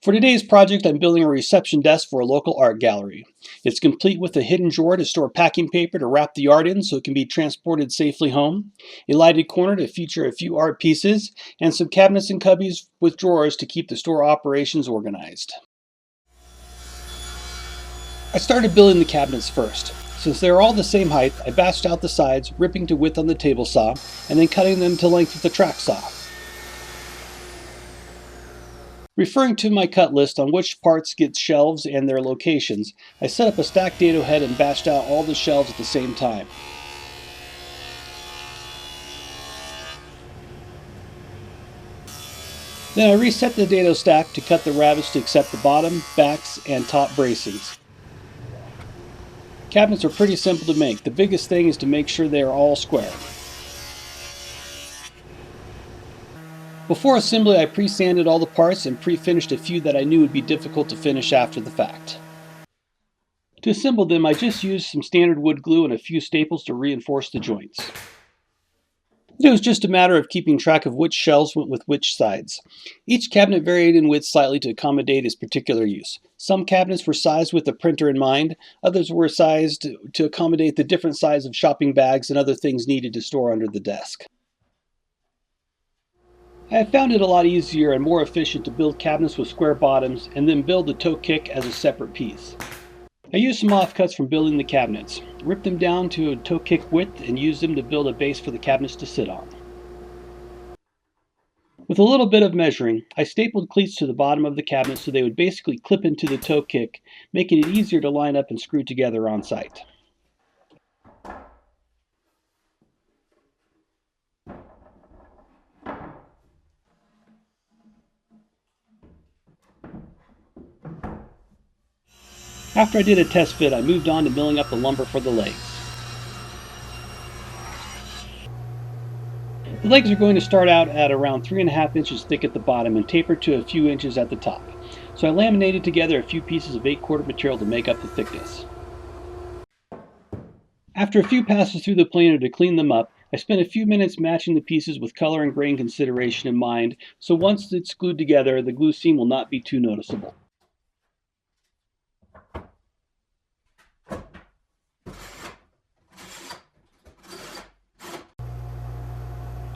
For today's project, I'm building a reception desk for a local art gallery. It's complete with a hidden drawer to store packing paper to wrap the art in so it can be transported safely home, a lighted corner to feature a few art pieces, and some cabinets and cubbies with drawers to keep the store operations organized. I started building the cabinets first. Since they are all the same height, I batched out the sides, ripping to width on the table saw, and then cutting them to length with the track saw. Referring to my cut list on which parts get shelves and their locations, I set up a stacked dado head and batched out all the shelves at the same time. Then I reset the dado stack to cut the rabbets to accept the bottom, backs, and top bracings. Cabinets are pretty simple to make. The biggest thing is to make sure they are all square. Before assembly, I pre-sanded all the parts and pre-finished a few that I knew would be difficult to finish after the fact. To assemble them, I just used some standard wood glue and a few staples to reinforce the joints. It was just a matter of keeping track of which shelves went with which sides. Each cabinet varied in width slightly to accommodate its particular use. Some cabinets were sized with the printer in mind, others were sized to accommodate the different size of shopping bags and other things needed to store under the desk. I have found it a lot easier and more efficient to build cabinets with square bottoms and then build the toe kick as a separate piece. I used some offcuts from building the cabinets, ripped them down to a toe kick width and used them to build a base for the cabinets to sit on. With a little bit of measuring, I stapled cleats to the bottom of the cabinet so they would basically clip into the toe kick, making it easier to line up and screw together on site. After I did a test fit, I moved on to milling up the lumber for the legs. The legs are going to start out at around 3.5 inches thick at the bottom and taper to a few inches at the top. So I laminated together a few pieces of 8/4 material to make up the thickness. After a few passes through the planer to clean them up, I spent a few minutes matching the pieces with color and grain consideration in mind, so once it's glued together, the glue seam will not be too noticeable.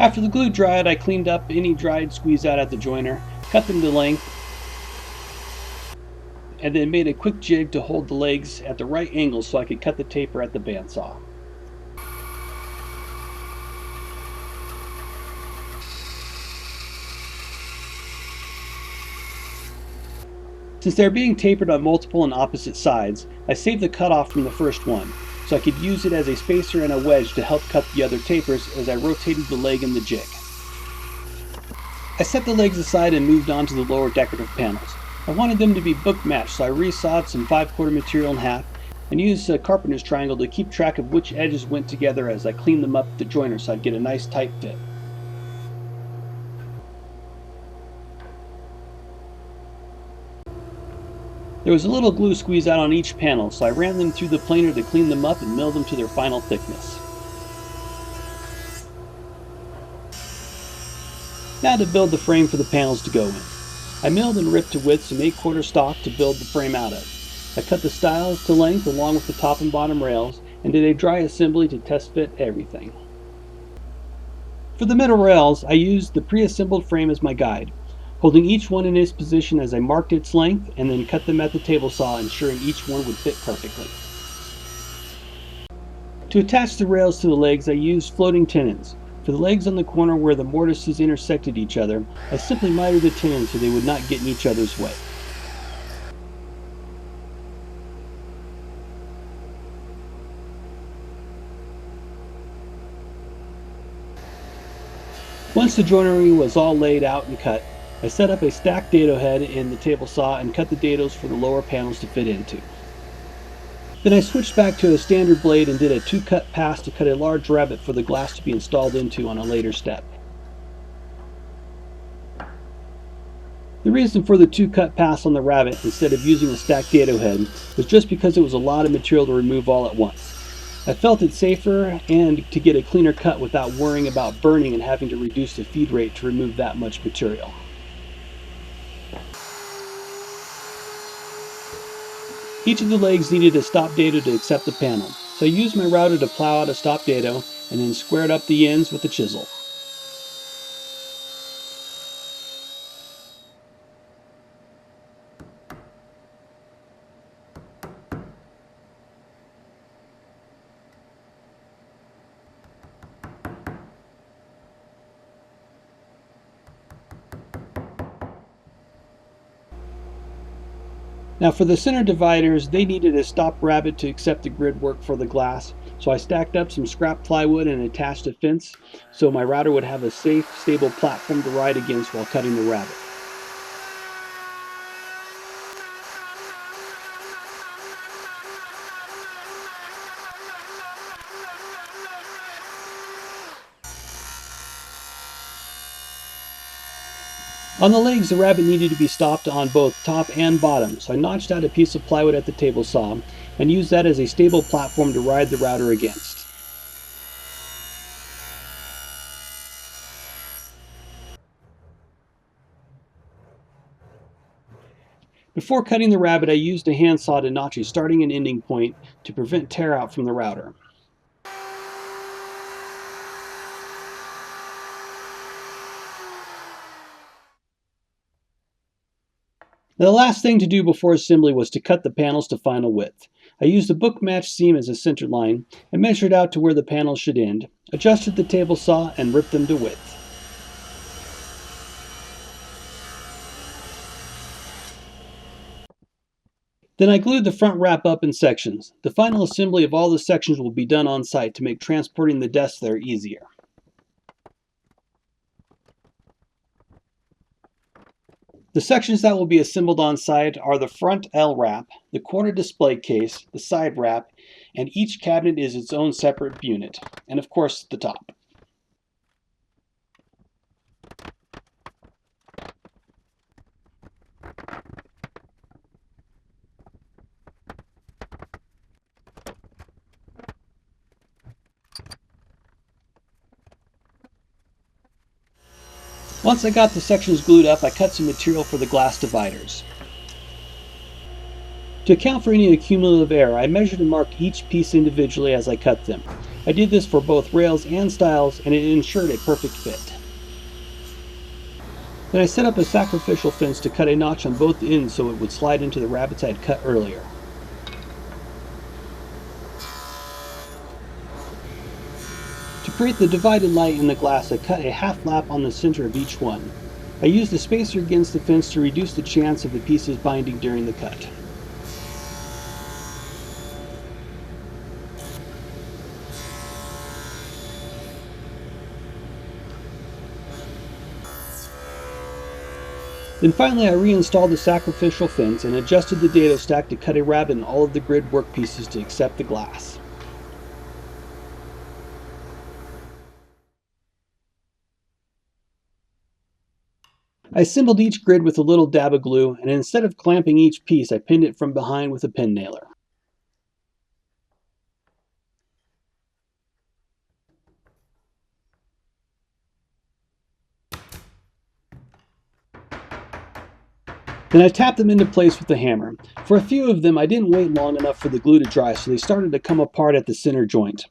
After the glue dried, I cleaned up any dried squeeze out at the joiner, cut them to length, and then made a quick jig to hold the legs at the right angle so I could cut the taper at the bandsaw. Since they're being tapered on multiple and opposite sides, I saved the cutoff from the first one, so I could use it as a spacer and a wedge to help cut the other tapers as I rotated the leg in the jig. I set the legs aside and moved on to the lower decorative panels. I wanted them to be book matched, so I resawed some 5/4 material in half and used a carpenter's triangle to keep track of which edges went together as I cleaned them up at the joiner so I'd get a nice tight fit. There was a little glue squeeze out on each panel, so I ran them through the planer to clean them up and mill them to their final thickness. Now to build the frame for the panels to go in. I milled and ripped to width some 8/4 stock to build the frame out of. I cut the stiles to length along with the top and bottom rails and did a dry assembly to test fit everything. For the middle rails, I used the pre-assembled frame as my guide, holding each one in its position as I marked its length and then cut them at the table saw, ensuring each one would fit perfectly. To attach the rails to the legs, I used floating tenons. For the legs on the corner where the mortises intersected each other, I simply mitered the tenons so they would not get in each other's way. Once the joinery was all laid out and cut, I set up a stacked dado head in the table saw and cut the dados for the lower panels to fit into. Then I switched back to a standard blade and did a 2-cut pass to cut a large rabbet for the glass to be installed into on a later step. The reason for the 2-cut pass on the rabbet instead of using a stacked dado head was just because it was a lot of material to remove all at once. I felt it safer and to get a cleaner cut without worrying about burning and having to reduce the feed rate to remove that much material. Each of the legs needed a stop dado to accept the panel, so I used my router to plow out a stop dado and then squared up the ends with a chisel. Now for the center dividers, they needed a stop rabbet to accept the grid work for the glass, so I stacked up some scrap plywood and attached a fence so my router would have a safe, stable platform to ride against while cutting the rabbet. On the legs, the rabbet needed to be stopped on both top and bottom, so I notched out a piece of plywood at the table saw and used that as a stable platform to ride the router against. Before cutting the rabbet, I used a handsaw to notch a starting and ending point to prevent tear out from the router. Now, the last thing to do before assembly was to cut the panels to final width. I used a book match seam as a center line and measured out to where the panels should end, adjusted the table saw, and ripped them to width. Then I glued the front wrap up in sections. The final assembly of all the sections will be done on site to make transporting the desks there easier. The sections that will be assembled on site are the front L wrap, the corner display case, the side wrap, and each cabinet is its own separate unit, and of course the top. Once I got the sections glued up, I cut some material for the glass dividers. To account for any accumulative error, I measured and marked each piece individually as I cut them. I did this for both rails and stiles, and it ensured a perfect fit. Then I set up a sacrificial fence to cut a notch on both ends so it would slide into the rabbets I had cut earlier. To create the divided light in the glass, I cut a half lap on the center of each one. I used a spacer against the fence to reduce the chance of the pieces binding during the cut. Then finally I reinstalled the sacrificial fence and adjusted the dado stack to cut a rabbet in all of the grid work pieces to accept the glass. I assembled each grid with a little dab of glue, and instead of clamping each piece, I pinned it from behind with a pin nailer. Then I tapped them into place with a hammer. For a few of them, I didn't wait long enough for the glue to dry, so they started to come apart at the center joint.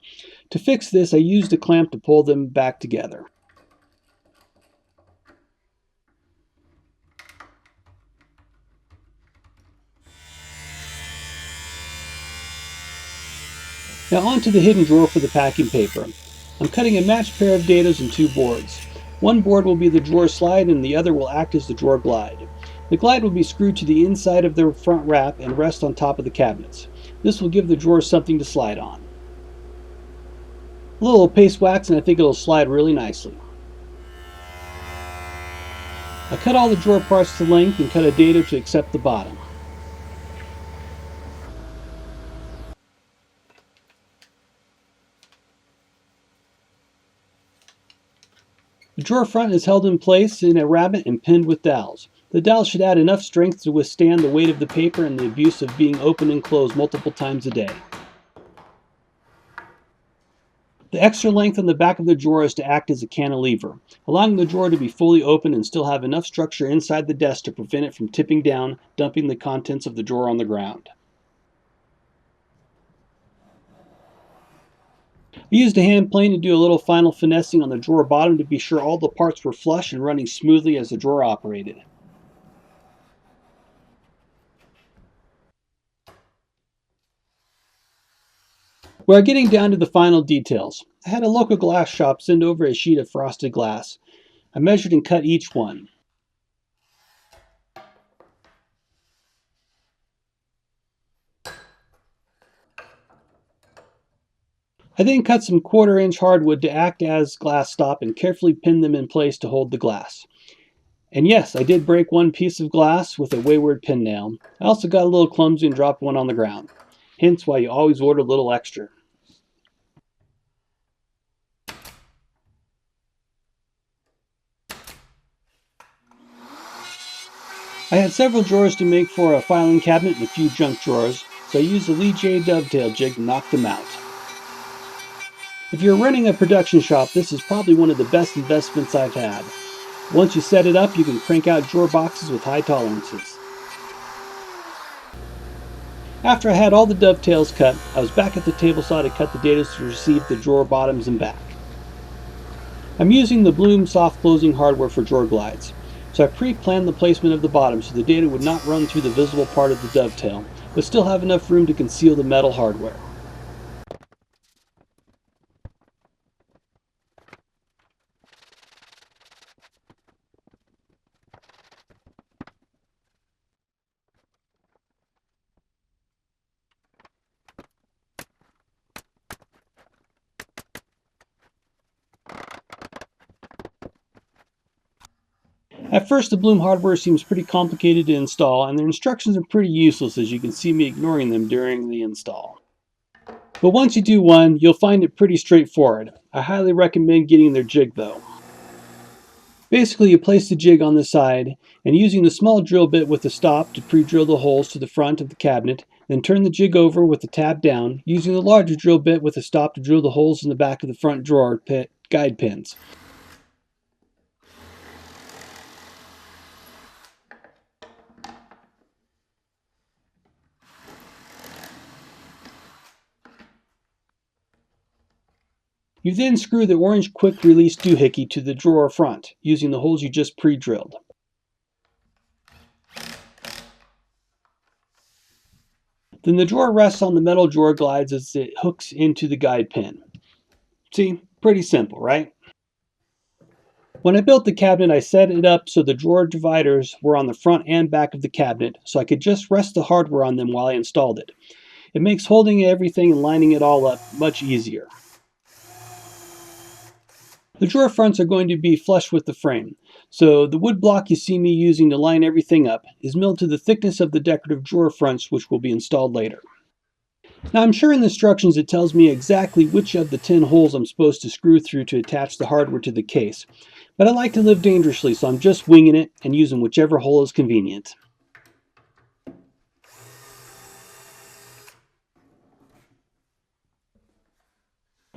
To fix this, I used a clamp to pull them back together. Now onto the hidden drawer for the packing paper. I'm cutting a matched pair of dados and two boards. One board will be the drawer slide and the other will act as the drawer glide. The glide will be screwed to the inside of the front wrap and rest on top of the cabinets. This will give the drawer something to slide on. A little paste wax and I think it'll slide really nicely. I cut all the drawer parts to length and cut a dado to accept the bottom. The drawer front is held in place in a rabbet and pinned with dowels. The dowels should add enough strength to withstand the weight of the paper and the abuse of being opened and closed multiple times a day. The extra length on the back of the drawer is to act as a cantilever, allowing the drawer to be fully open and still have enough structure inside the desk to prevent it from tipping down, dumping the contents of the drawer on the ground. I used a hand plane to do a little final finessing on the drawer bottom to be sure all the parts were flush and running smoothly as the drawer operated. We are getting down to the final details. I had a local glass shop send over a sheet of frosted glass. I measured and cut each one. I then cut some 1/4-inch hardwood to act as glass stop and carefully pinned them in place to hold the glass. And yes, I did break one piece of glass with a wayward pin nail. I also got a little clumsy and dropped one on the ground. Hence why you always order a little extra. I had several drawers to make for a filing cabinet and a few junk drawers, so I used a Lee J dovetail jig to knock them out. If you're running a production shop, this is probably one of the best investments I've had. Once you set it up, you can crank out drawer boxes with high tolerances. After I had all the dovetails cut, I was back at the table saw to cut the dado to receive the drawer bottoms and back. I'm using the Blum soft closing hardware for drawer glides, so I pre-planned the placement of the bottom so the dado would not run through the visible part of the dovetail, but still have enough room to conceal the metal hardware. At first, the Blum hardware seems pretty complicated to install, and their instructions are pretty useless, as you can see me ignoring them during the install. But once you do one, you'll find it pretty straightforward. I highly recommend getting their jig though. Basically, you place the jig on the side, and using the small drill bit with the stop to pre-drill the holes to the front of the cabinet, then turn the jig over with the tab down, using the larger drill bit with the stop to drill the holes in the back of the front drawer guide pins. You then screw the orange quick release doohickey to the drawer front, using the holes you just pre-drilled. Then the drawer rests on the metal drawer glides as it hooks into the guide pin. See, pretty simple, right? When I built the cabinet, I set it up so the drawer dividers were on the front and back of the cabinet, so I could just rest the hardware on them while I installed it. It makes holding everything and lining it all up much easier. The drawer fronts are going to be flush with the frame, so the wood block you see me using to line everything up is milled to the thickness of the decorative drawer fronts, which will be installed later. Now I'm sure in the instructions it tells me exactly which of the 10 holes I'm supposed to screw through to attach the hardware to the case, but I like to live dangerously, so I'm just winging it and using whichever hole is convenient.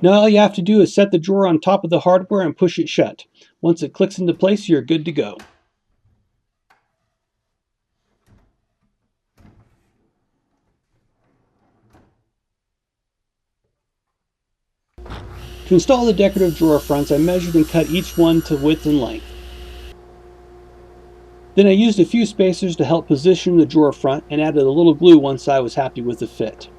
Now all you have to do is set the drawer on top of the hardware and push it shut. Once it clicks into place, you're good to go. To install the decorative drawer fronts, I measured and cut each one to width and length. Then I used a few spacers to help position the drawer front and added a little glue once I was happy with the fit.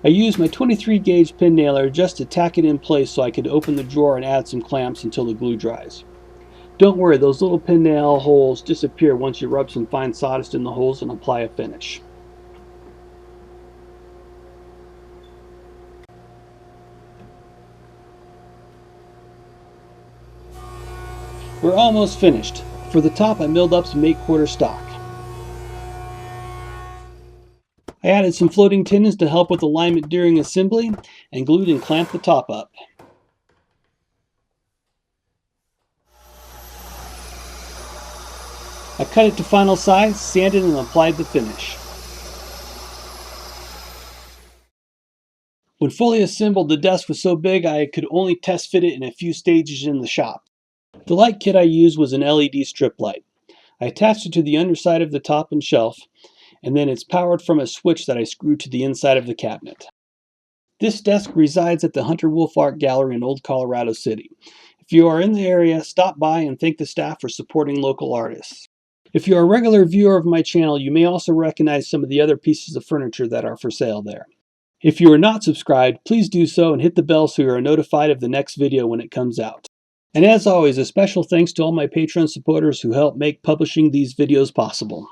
I used my 23 gauge pin nailer just to tack it in place so I could open the drawer and add some clamps until the glue dries. Don't worry, those little pin nail holes disappear once you rub some fine sawdust in the holes and apply a finish. We're almost finished. For the top, I milled up some 8/4 stock. I added some floating tenons to help with alignment during assembly and glued and clamped the top up. I cut it to final size, sanded and applied the finish. When fully assembled, the desk was so big I could only test fit it in a few stages in the shop. The light kit I used was an LED strip light. I attached it to the underside of the top and shelf, and then it's powered from a switch that I screwed to the inside of the cabinet. This desk resides at the Hunter Wolf Art Gallery in Old Colorado City. If you are in the area, stop by and thank the staff for supporting local artists. If you're a regular viewer of my channel, you may also recognize some of the other pieces of furniture that are for sale there. If you are not subscribed, please do so and hit the bell so you are notified of the next video when it comes out. And as always, a special thanks to all my Patreon supporters who help make publishing these videos possible.